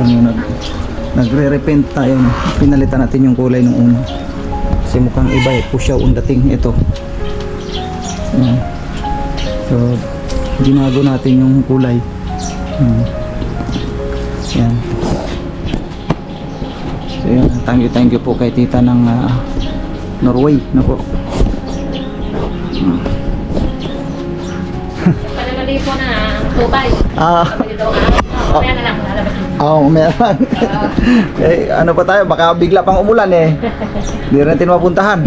lang yung nagre-repaint tayo, no? Pinalitan natin yung kulay nung una kasi mukhang iba eh, pusyaw ang dating ito. Ayan. So ginago natin yung kulay. Ayan. So yun, thank you po kay tita ng Norway na po. Pananali po na tubay. Mamaya na lang, lalabas mo. Meron. Eh, ano pa tayo, baka bigla pang umulan eh. Hindi rin natin mapuntahan.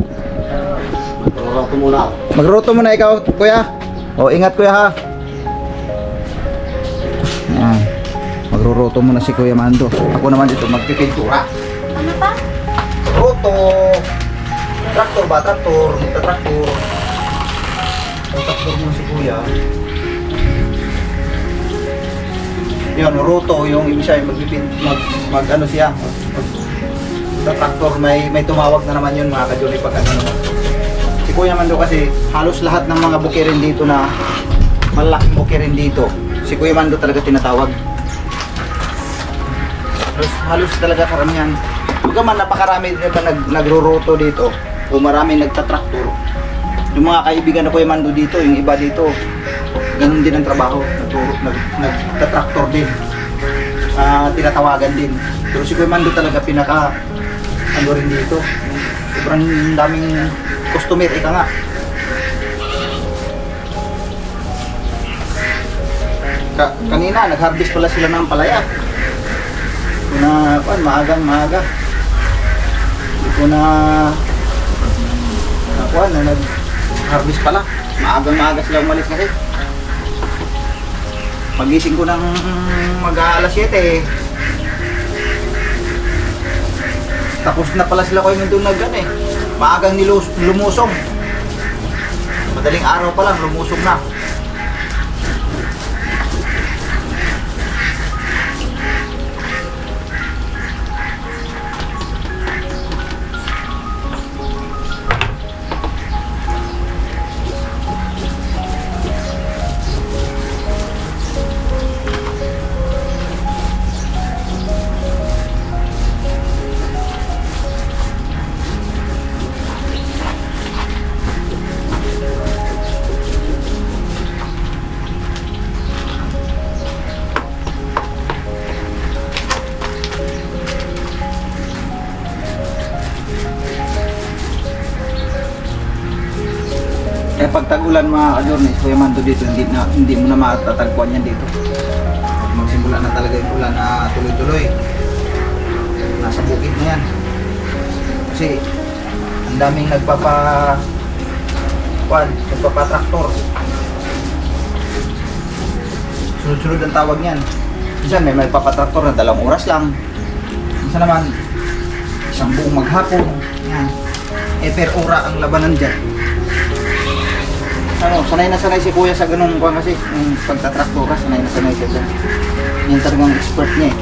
Magluto muna. Magluto muna ikaw, kuya. O, ingat kuya ha. Ayan. Magluluto muna si Kuya Mando. Ako naman dito magpipintura. Ano pa? Roto. Traktor ba? Traktor. Traktor. Traktor mo si Kuya. Yun, roto yung ibig siya mag ano siya. Sa traktor may tumawag na naman yun mga kajuli pag ano naman. Si Kuya Mando kasi halos lahat ng mga bukirin dito na malaking bukirin dito. Si Kuya Mando talaga tinatawag. Halos talaga karamihan. Huwag man napakarami din ba nagro-roto dito o marami nagtatraktor. Yung mga kaibigan na Kuya Mando dito, yung iba dito, ganun din ang trabaho. Nagtatraktor din. Tinatawagan din. Pero si Kuya Mando talaga pinaka ano rin dito. Sobrang daming customer, ika nga. Kanina, nag-harvest pala sila ng palaya. Na maaga. Hindi ko na nag-harvest pala. Maaga sila umalis kasi. Pagising ko ng mag-aalas 7 eh. Tapos na pala sila ko yung doon eh. Maagang lumusong. Madaling araw pa lang lumusong na. Kaya pag tag-ulan mga ka-journeys, Kuya Mando dito, hindi mo na matatagpuan yan dito. Magsimula na talaga yung ulan na tuloy-tuloy. Nasa bukid na yan. Kasi ang daming nagpapatraktor. Sunod-sunod ang tawag niyan. Minsan may magpapatraktor na 2 oras lang. Minsan naman, isang buong maghapon. Yan. Per ora ang labanan dyan. Sanay na sanay si Kuya sa ganung kuwan kasi yung pagtatraktor ka, sanay na sanay siya dyan. Yan talagang expert niya eh.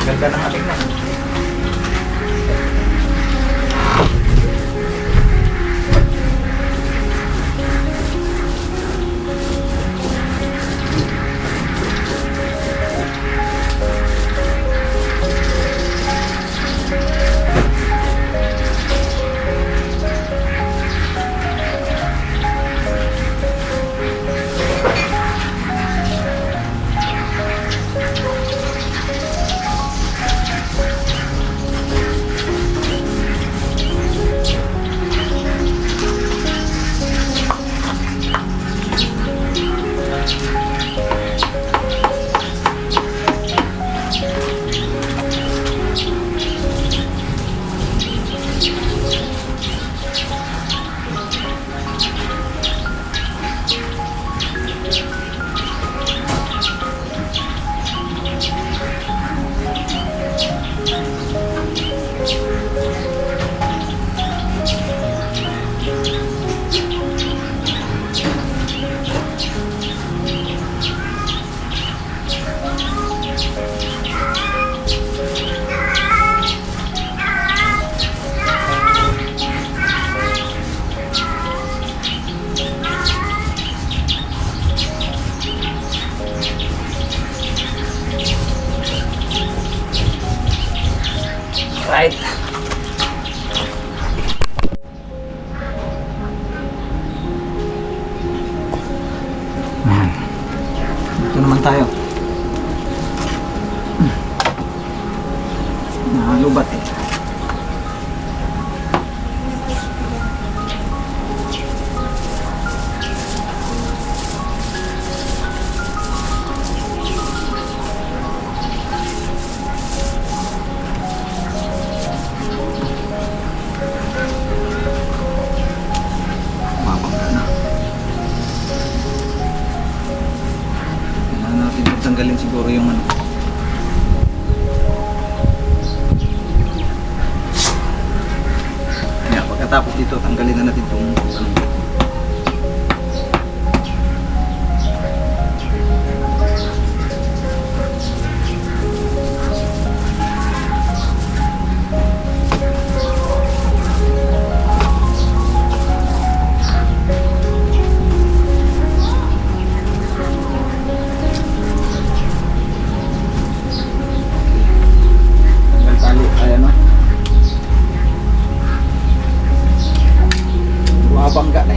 Ganda ng ating na. tayo. Nalubat eh. Mapangga na. Kailangan natin pagtanggalin siguro yung ano. Kaya pagkatapos dito, tanggalin na natin itong ano. Tanggal tali, ay ano. Bumabangga na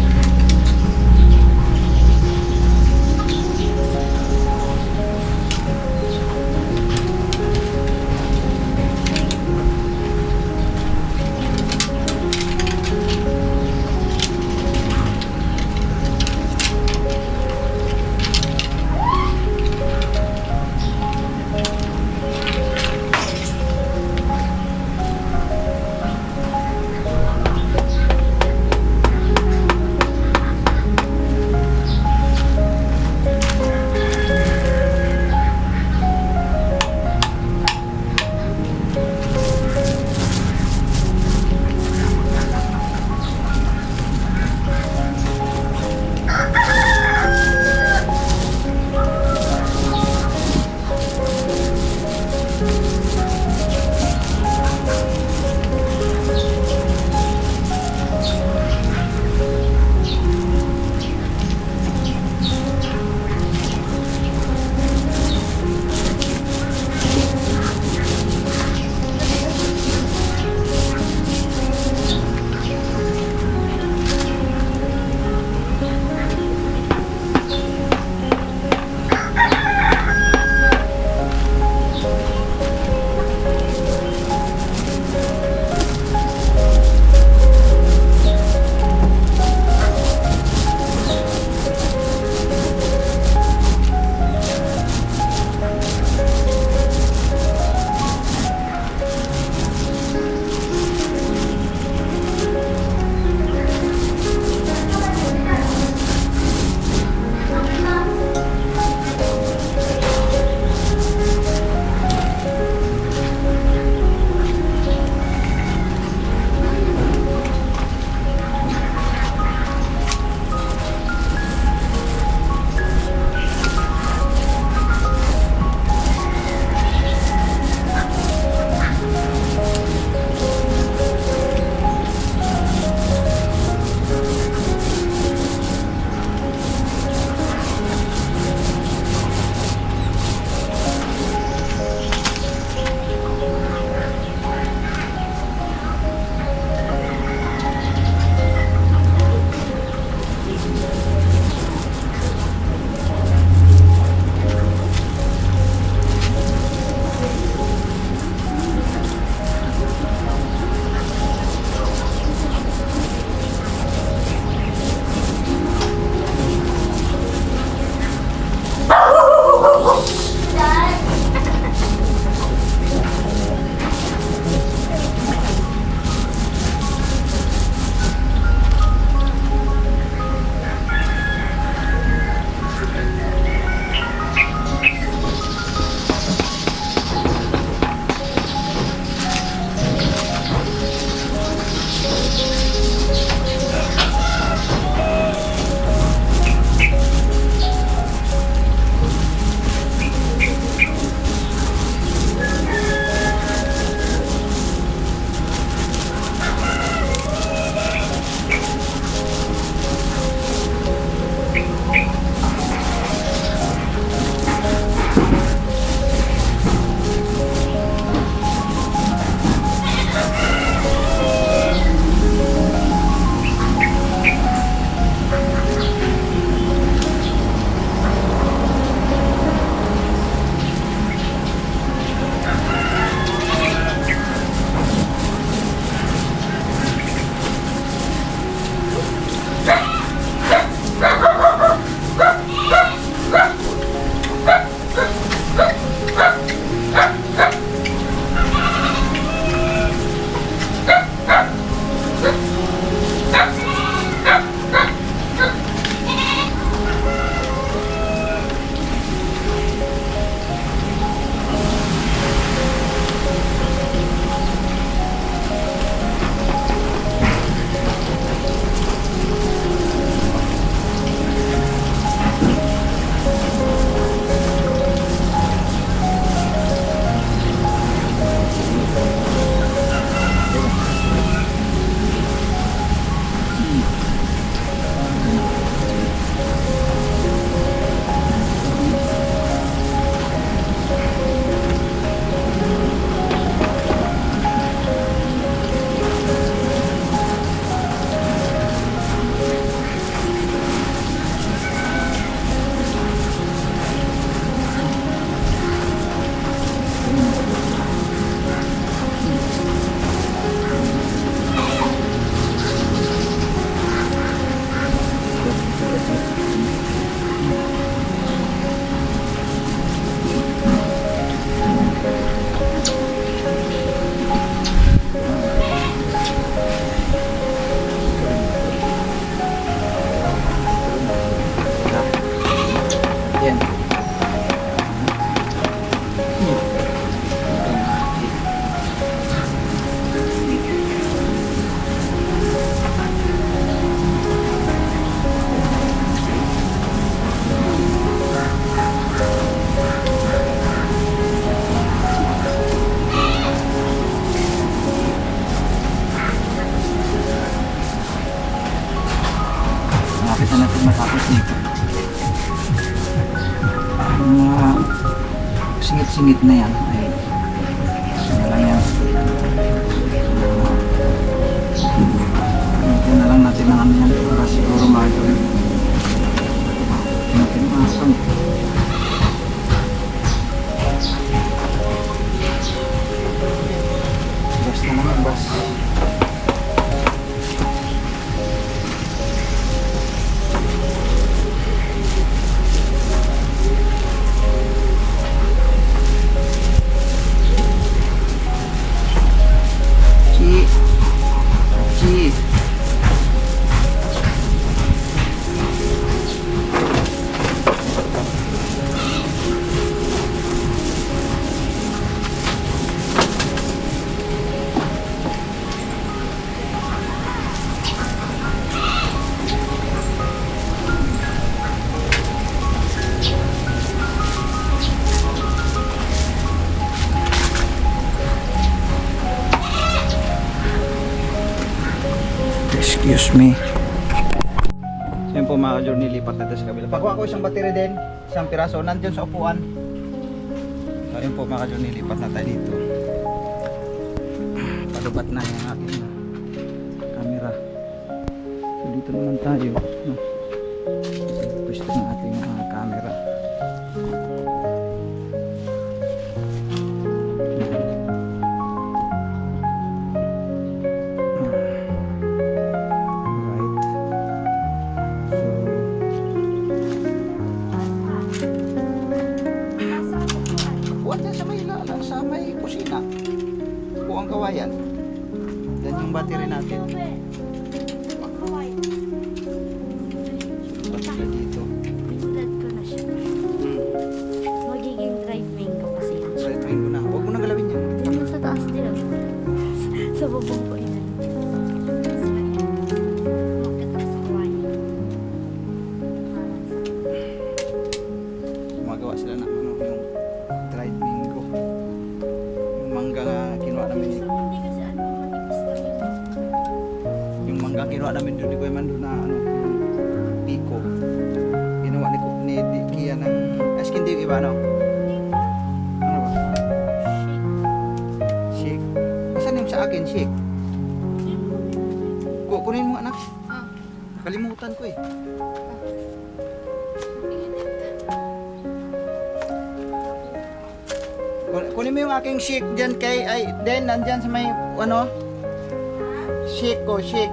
mga singit-singit na yan ay ano lang yan. Ito na lang natin ang ano yan para siguro magawin natin masang bas na naman bas. Chi. Excuse me. So yun po mga ka-journey, lipat natin sa kabila. Pagkuha ko isang battery din, isang piraso, nandyan sa upuan. So yun po mga ka-journey, lipat na tayo dito. Palubat na yung aking camera. So dito naman tayo. No? Pwesto ng ating mga camera. Sa may kusina po ang kawayan. Dan yung battery natin. Battery dito. Pinulad ko na siya. Magiging drive mango kasi yan. Right mo na. Huwag mo na galawin yan. Dito sa taas din ako. Sa bubong ko yan. Gumagawa sila ng ano, yung dried mango. Yung mangga nga kinuha namin. Hindi kasi ano, manipis lang yun. Yung mangga kinuha namin doon ni Kuya Mando na ano, yung pico. Ginawa ni Kia ng askin di yung iba no? Ano ba? Shake. Asan yung sa akin? Shake. Kunin mo anak. Nakalimutan ko eh. Kunin mo yung aking shake dyan kay, ay, then, nandyan sa may, ano? Shake ko, shake.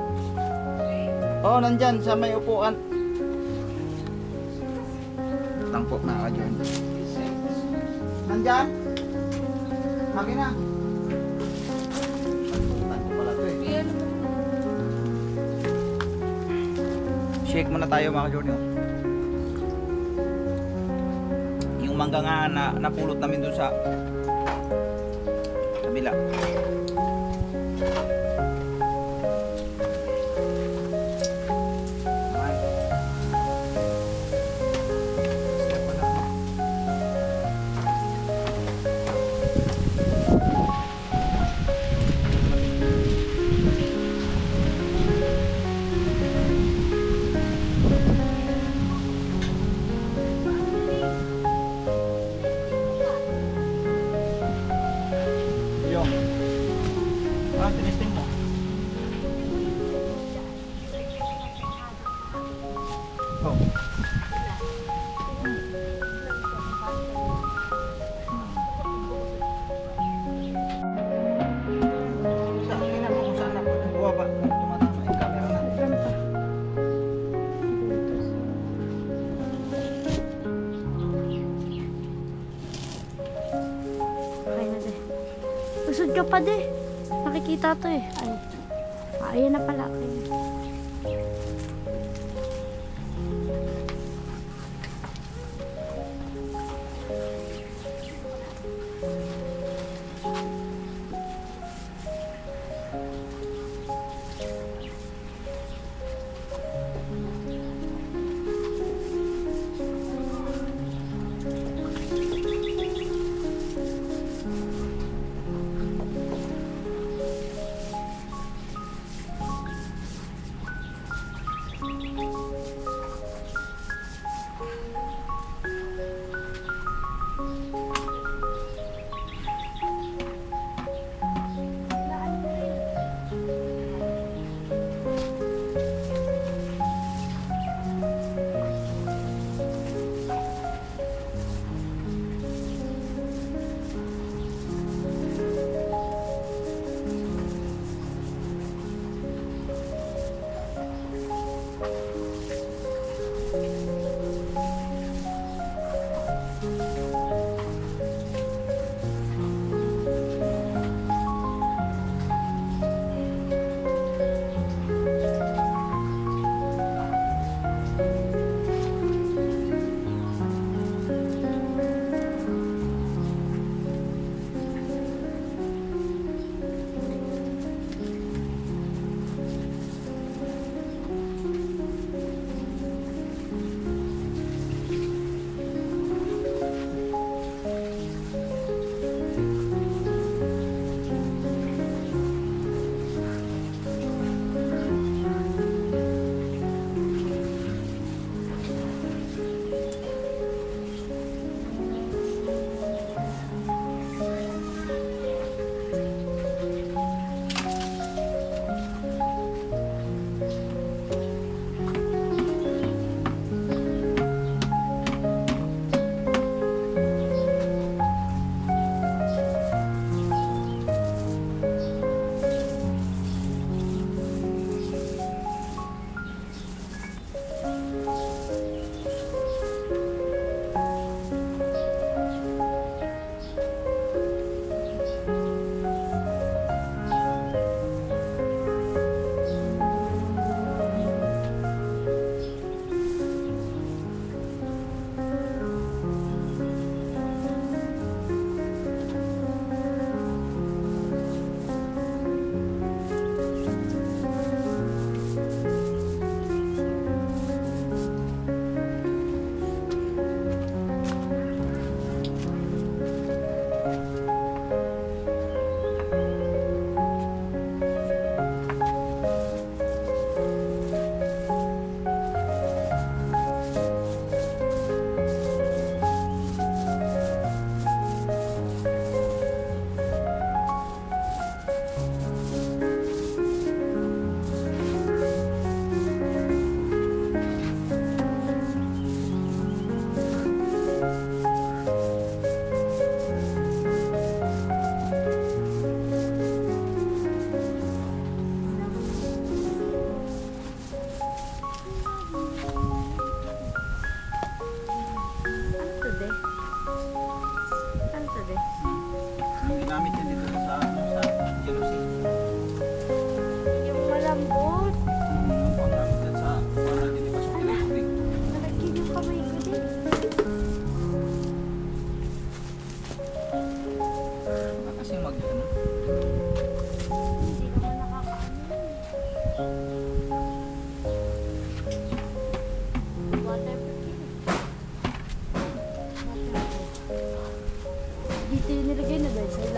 Oo, nandyan sa may upuan. Tangpo na ka dyan. Nandyan? Makina. Tangpo pala to eh. Shake muna tayo mga ka-journey. Yung mangga nga na napulot namin doon sa kabila. Tinisting mo. Oh. Okay na din. Usod ka pa din. Nakikita to eh. Ay. Ayan na pala. Ayan.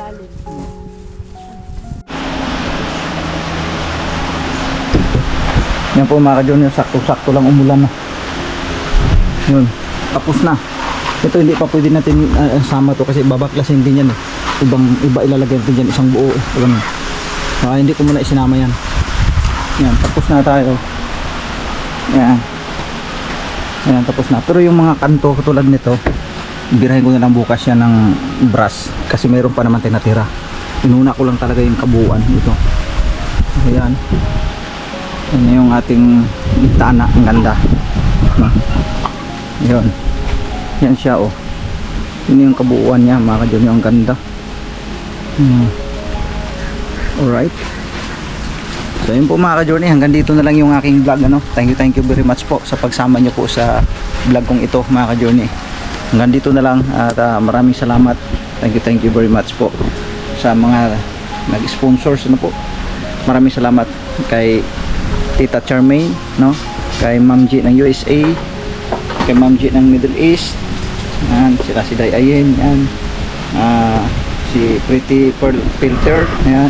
ilalim. Yan po mga ka-junior, sakto-sakto lang umulan na. Yun, tapos na. Ito hindi pa pwede natin sama to kasi babaklasin din yan eh. Iba ilalagay natin dyan, isang buo eh. Ganun. Hindi ko muna isinama yan. Yan, tapos na tayo. Yan. Yan, tapos na. Pero yung mga kanto katulad nito, birahin ko na lang bukas yan ng brush kasi mayroon pa naman tinatira. Inuna ko lang talaga yung kabuuan ito. Ayan. Yan yung ating bintana, ang ganda. Yun. Yan siya oh. Yun yung kabuuan niya, mga ka-junior, ang ganda. Alright. So yun po mga ka-journey, hanggang dito na lang yung aking vlog ano. Thank you very much po sa pagsama nyo po sa vlog kong ito mga ka-journey. Hanggang dito na lang at maraming salamat. Thank you very much po sa mga nag-sponsors ano po. Maraming salamat kay Tita Charmaine, no? Kay Ma'am G ng USA, kay Ma'am G ng Middle East, yan, sila si Day Ayen, yan. Si Pretty Pearl Filter, yan.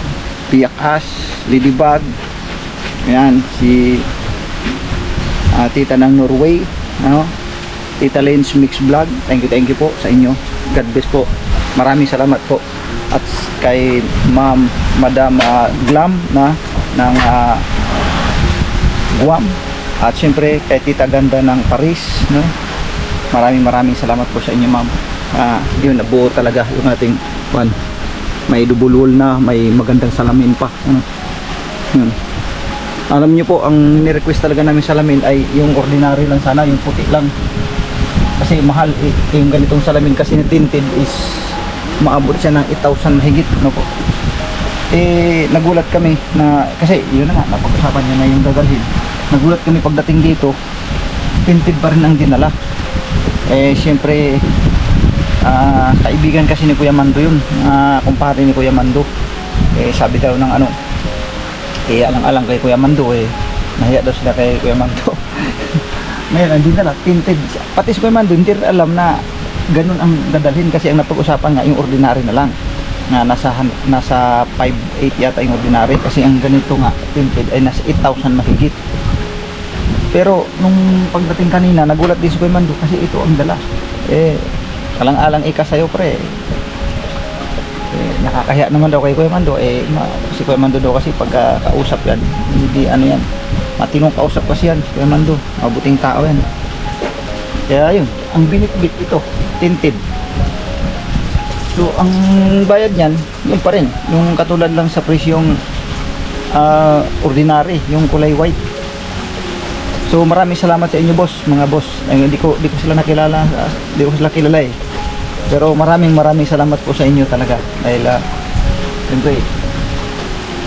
Piyak Ash, Ladybug, yan, si Tita ng Norway, no? Tita Lane's Mix Vlog. Thank you po sa inyo. God bless po. Maraming salamat po. At kay Madam Glam na ng Guam. At syempre kay Tita Ganda ng Paris, no? Maraming salamat po sa inyo, ma'am. Yun, nabuo talaga yung ating one. May dubulul na, may magandang salamin pa. Yun. Alam niyo po, ang ni-request talaga namin salamin ay yung ordinary lang sana, yung puti lang. Kasi mahal yung ganitong salamin kasi na tinted is maabot siya ng 8,000 higit, no po. Nagulat kami na kasi yun na nga, napag-usapan niya na yung dadalhin. Nagulat kami pagdating dito, tinted pa rin ang dinala. Siyempre kaibigan kasi ni Kuya Mando yun, kumpare ni Kuya Mando. Sabi daw ng ano, alang-alang kay Kuya Mando, nahiya daw sila kay Kuya Mando. Ngayon, hindi na lang, tinted. Pati si Kuya Mando, hindi rin alam na ganun ang dadalhin kasi ang napag-usapan nga yung ordinary na lang. Na nasa 5,800 yata yung ordinary kasi ang ganito nga, tinted ay nasa 8,000 mahigit. Pero nung pagdating kanina, nagulat din si Kuya Mando kasi ito ang dala. Alang-alang sa'yo pre. Nakakahiya naman daw kay Kuya Mando. Si Kuya Mando daw kasi pagkakausap yan, hindi ano yan, matinong kausap kasi yan si Kuya Mando, mabuting tao yan. Kaya yun, ang binitbit ito, tinted. So ang bayad niyan, yun pa rin, yung katulad lang sa presyong ordinary, yung kulay white. So maraming salamat sa inyo boss, mga boss. Hindi ko sila nakilala, hindi ko sila kilala eh. Pero maraming salamat po sa inyo talaga. Dahil siyempre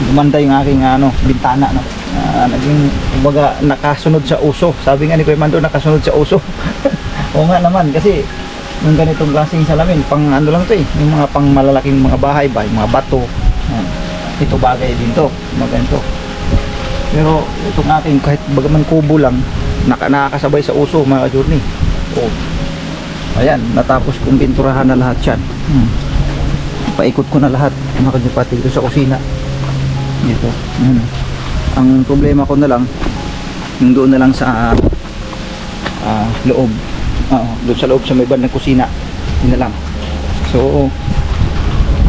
gumanda yung aking bintana, no. Naging kumbaga nakasunod sa uso. Sabi nga ni Kuya Mando, nakasunod sa uso. Oo nga naman kasi yung ganitong klaseng salamin, pang ano lang to eh, yung mga pang malalaking mga bahay ba, yung mga bato. Ito bagay din to, maganda to. Pero itong aking kahit bagaman kubo lang, nakakasabay sa uso mga journey. Ayan, natapos kong pinturahan na lahat yan. Paikot ko na lahat mga kanyapati dito sa kusina. Dito. Ang problema ko na lang, yung doon na lang sa loob. Doon sa loob sa may bandang kusina. Yun na lang. So,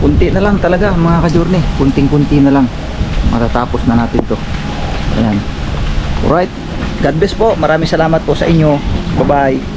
kunti na lang talaga mga ka-journey. Kunting-kunti na lang. Matatapos na natin to. Ayan. Alright. God bless po. Maraming salamat po sa inyo. Bye-bye.